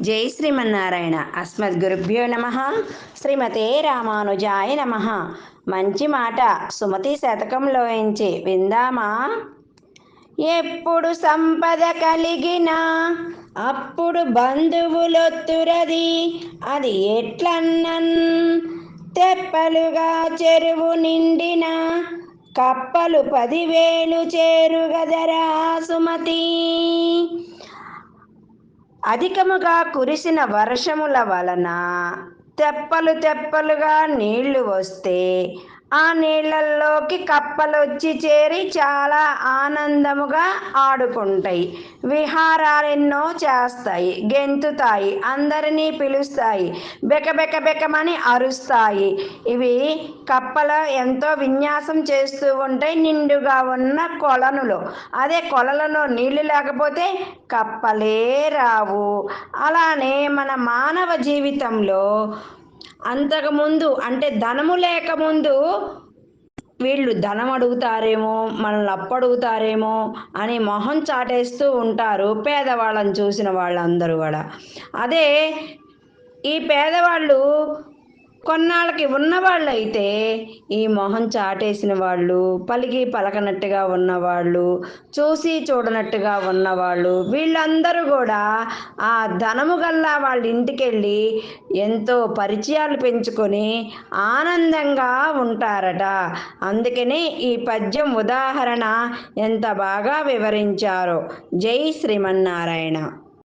జై శ్రీమన్నారాయణ. అస్మద్గురుభ్యో నమ. శ్రీమతే రామానుజాయ నమ. మంచి మాట సుమతి శతకంలోంచి విందామా? ఎప్పుడు సంపద కలిగినా అప్పుడు బంధువులొత్తురది, అది ఎట్లన్నన్ తెప్పలుగా చెరువు నిండిన కప్పలు 10,000 చేరుగదరా సుమతి. అధికముగా కురిసిన వర్షముల వలన తెప్పలు తెప్పలుగా నీళ్లు వస్తే ఆ నీళ్ళల్లోకి కప్పలొచ్చి చేరి చాలా ఆనందముగా ఆడుకుంటాయి, విహారాలెన్నో చేస్తాయి, గెంతుతాయి, అందరినీ పిలుస్తాయి, బెకబెక బెకమని అరుస్తాయి. ఇవి కప్పలు ఎంతో విన్యాసం చేస్తూ ఉంటాయి నిండుగా ఉన్న కొలనులో. అదే కొలలలో నీళ్లు లేకపోతే కప్పలే రావు. అలానే మన మానవ జీవితంలో అంతకుముందు అంటే ధనము లేకముందు వీళ్ళు ధనం అడుగుతారేమో, మనల్ని అప్పడుగుతారేమో అని మొహం చాటేస్తూ ఉంటారు పేదవాళ్ళని చూసిన వాళ్ళందరూ కూడా. అదే ఈ పేదవాళ్ళు కొన్నాళ్ళకి ఉన్నవాళ్ళు అయితే ఈ మొహం చాటేసిన వాళ్ళు, పలికి పలకనట్టుగా ఉన్నవాళ్ళు, చూసి చూడనట్టుగా ఉన్నవాళ్ళు, వీళ్ళందరూ కూడా ఆ ధనము గల్లా వాళ్ళ ఇంటికి వెళ్ళి ఎంతో పరిచయాలు పెంచుకొని ఆనందంగా ఉంటారట. అందుకని ఈ పద్యం ఉదాహరణ ఎంత బాగా వివరించారో. జై శ్రీమన్నారాయణ.